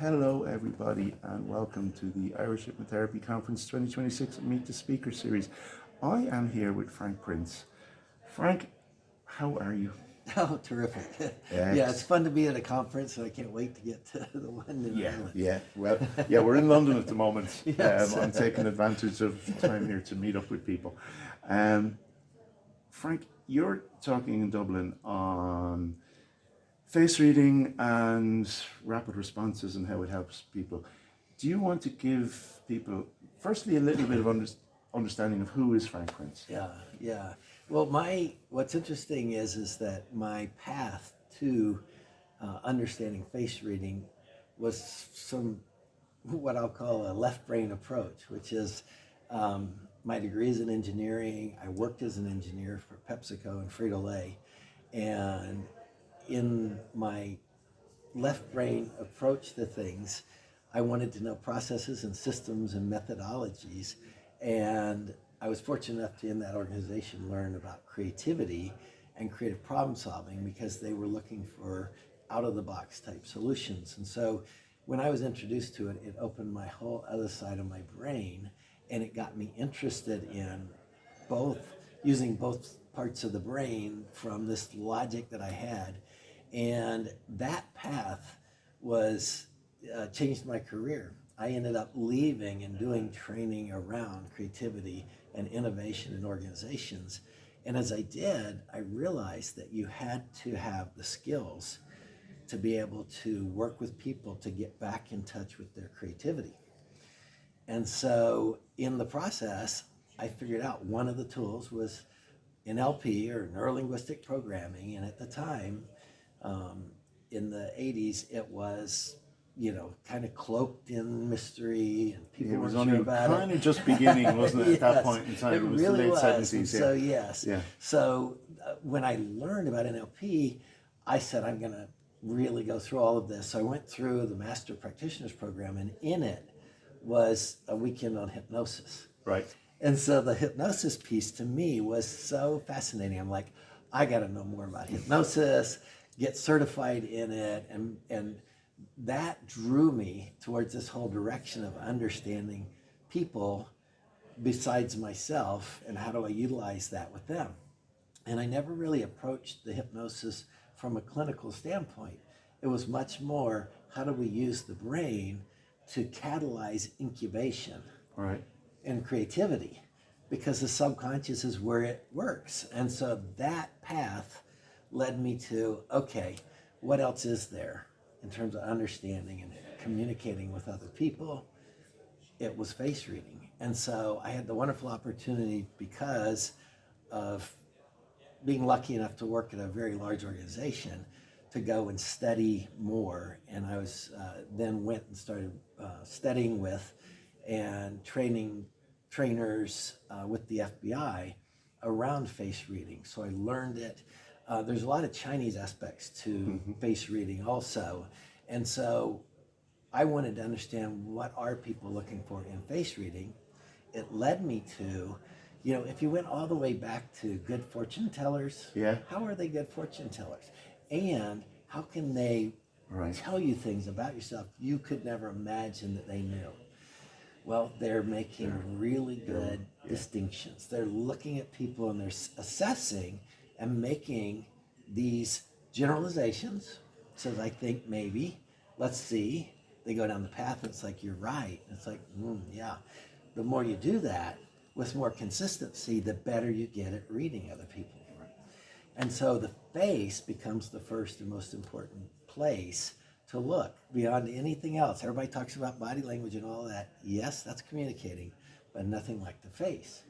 Hello, everybody, and welcome to the Irish Hypnotherapy Conference 2026 Meet the Speaker series. I am here with Frank Prince. Frank, how are you? Oh, terrific. Yeah, it's fun to be at a conference, and I can't wait to get to the one in Ireland. Well, we're in London at the moment. Yes. I'm taking advantage of time here to meet up with people. Um, Frank, you're talking in Dublin on face reading and rapid responses and how it helps people. Do you want to give people, firstly, a little bit of understanding of who is Frank Prince? Yeah. Well, what's interesting is that my path to understanding face reading was some what I'll call a left brain approach, which is my degree is in engineering. I worked as an engineer for PepsiCo and Frito-Lay, and in my left brain approach to things, I wanted to know processes and systems and methodologies. And I was fortunate enough to, in that organization, learn about creativity and creative problem solving because they were looking for out of the box type solutions. And so when I was introduced to it, it opened my whole other side of my brain, and it got me interested in both using both parts of the brain from this logic that I had. And that path was changed my career. I ended up leaving and doing training around creativity and innovation in organizations. And as I did, I realized that you had to have the skills to be able to work with people to get back in touch with their creativity. And so in the process, I figured out one of the tools was NLP, or neuro-linguistic programming. And at the time, in the 80s, it was, kind of cloaked in mystery, and people weren't sure about it. It was only just beginning, wasn't it, at that point in time? It was really the late was. 70s. So, yes. Yeah. So when I learned about NLP, I said, I'm going to really go through all of this. So I went through the Master Practitioners Program, and in it was a weekend on hypnosis. Right. And so the hypnosis piece to me was so fascinating. I'm like, I got to know more about hypnosis, get certified in it. And that drew me towards this whole direction of understanding people besides myself, and how do I utilize that with them. And I never really approached the hypnosis from a clinical standpoint. It was much more, how do we use the brain to catalyze incubation? Right. And creativity, because the subconscious is where it works. And so that path led me to, okay, what else is there in terms of understanding and communicating with other people? It was face reading. And so I had the wonderful opportunity, because of being lucky enough to work at a very large organization, to go and study more. And I was then went and started studying with and trainers with the FBI around face reading. So I learned it. There's a lot of Chinese aspects to face reading also. And so I wanted to understand, what are people looking for in face reading. It led me to, if you went all the way back to good fortune tellers, how are they good fortune tellers? And how can they tell you things about yourself you could never imagine that they knew? Well, they're making really good distinctions. They're looking at people, and they're assessing and making these generalizations. Says, I think maybe, let's see. They go down the path, and it's like, you're right. It's like, yeah. The more you do that with more consistency, the better you get at reading other people. And so the face becomes the first and most important place to look beyond anything else. Everybody talks about body language and all that. Yes, that's communicating, but nothing like the face.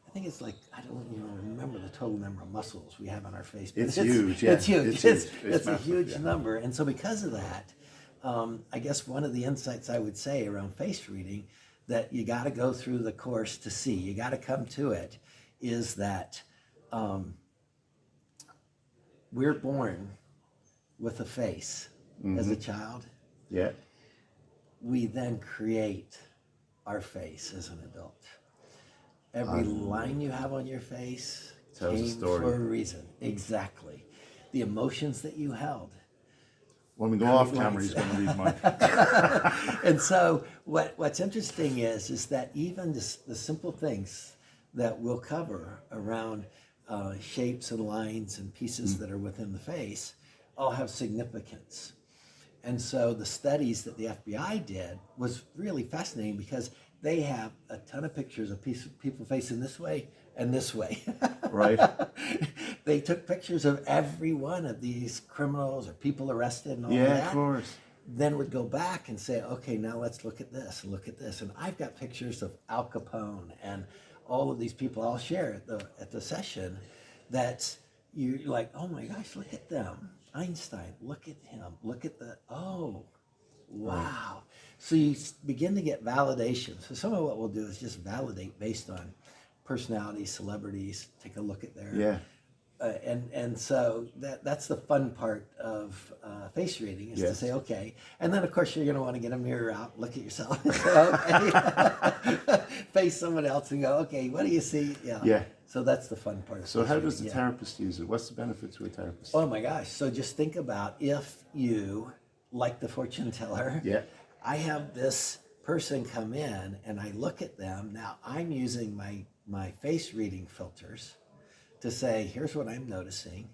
I think it's like, I don't even remember the total number of muscles we have on our face. But it's huge. Yeah. It's huge. It's massive, a huge number. And so because of that, I guess one of the insights I would say around face reading, that you got to go through the course to see, you got to come to it, is that we're born with a face as a child. Yeah. We then create our face as an adult. Every line you have on your face tells a came story for a reason. Exactly. The emotions that you held When we go off camera, he's going to read mine. And so what's interesting is that even the simple things that we'll cover around shapes and lines and pieces that are within the face all have significance. And so the studies that the FBI did was really fascinating because they have a ton of pictures of people facing this way and this way. Right. They took pictures of every one of these criminals or people arrested and all Yeah, that. of course. Then would go back and say, okay, now let's look at this and look at this. And I've got pictures of Al Capone and all of these people I'll share at the session that you're like, oh my gosh, look at them. Einstein, look at him. Look at wow. Right. So you begin to get validation. So some of what we'll do is just validate based on personalities, celebrities, take a look at their... Yeah. And so that's the fun part of face reading is to say, okay. And then, of course, you're going to want to get a mirror out, look at yourself, and say, okay. Face someone else and go, okay, what do you see? Yeah. So that's the fun part. So how does the therapist use it? What's the benefit to a therapist? Oh, my gosh. So just think about if you, like the fortune teller, I have this person come in and I look at them. Now, I'm using my face reading filters to say, here's what I'm noticing.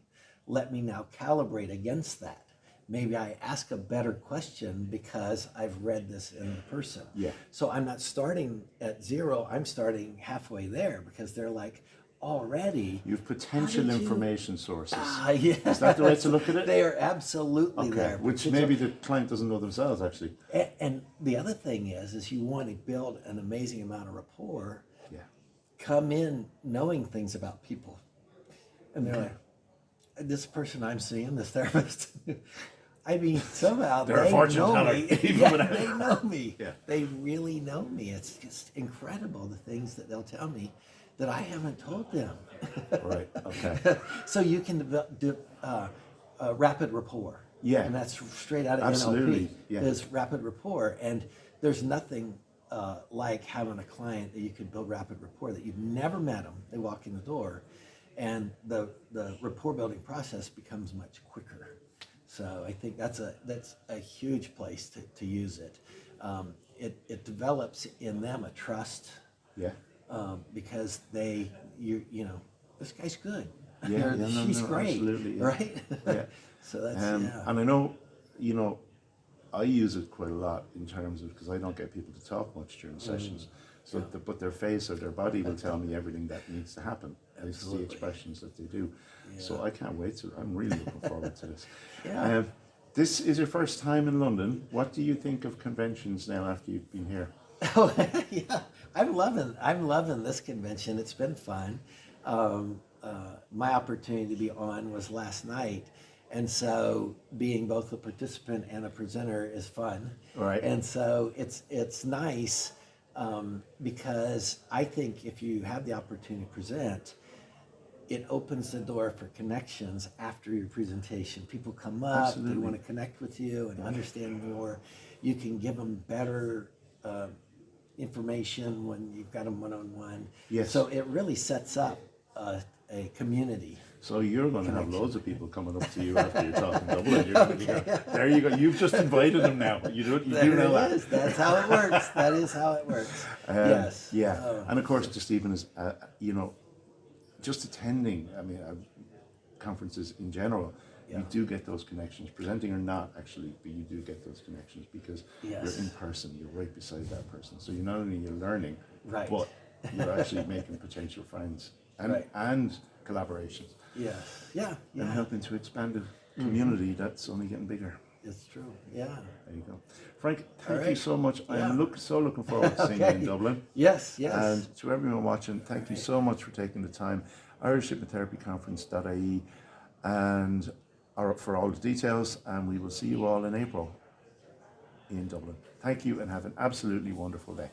Let me now calibrate against that. Maybe I ask a better question because I've read this in the person. Yeah. So I'm not starting at zero, I'm starting halfway there because they're like, already. You've potential information sources. Yeah. Is that the way to look at it? They are absolutely there. Which maybe the client doesn't know themselves, actually. And the other thing is you want to build an amazing amount of rapport. Yeah. Come in knowing things about people. And they're like, this person I'm seeing, this therapist, I mean, somehow they know me. They know me. Yeah. They really know me. It's just incredible the things that they'll tell me that I haven't told them. Right, okay. So you can develop rapid rapport. Yeah. And that's straight out of Absolutely. NLP. Yeah. There's rapid rapport. And there's nothing like having a client that you can build rapid rapport that you've never met them. They walk in the door. And the rapport building process becomes much quicker. So I think that's a huge place to use it. It develops in them a trust. Yeah. Because you know, this guy's good. Yeah, she's great. Absolutely. Yeah. Right? Yeah. So that's And I know, you know, I use it quite a lot in terms of, because I don't get people to talk much during sessions. So, but their face or their body will tell me everything that needs to happen. It's the expressions that they do. Yeah. So I can't wait to. I'm really looking forward to this. Yeah. This is your first time in London. What do you think of conventions now after you've been here? Oh yeah, I'm loving this convention. It's been fun. My opportunity to be on was last night. And so being both a participant and a presenter is fun. Right. And so it's nice. Because I think if you have the opportunity to present, it opens the door for connections after your presentation. People come up, Absolutely. They want to connect with you and understand more. You can give them better information when you've got them one-on-one. Yes. So it really sets up a community. So you're going to have loads of people coming up to you after you're talking Dublin. You're going to go, there you go. You've just invited them now. You do know that. Is. That's how it works. That is how it works. Yes. Yeah. And of course, just even as, you know, just attending, I mean, conferences in general, you do get those connections, presenting or not actually, but you do get those connections because you're in person, you're right beside that person. So you're not only you're learning, but you're actually making potential friends and collaborations. Yes. Yeah. And helping to expand a community that's only getting bigger. It's true. Yeah. There you go. Frank, thank you so much. I am looking forward to seeing you in Dublin. Yes. And to everyone watching, thank you so much for taking the time. Irish Hypnotherapy Conference.ie and for all the details, and we will see you all in April in Dublin. Thank you and have an absolutely wonderful day.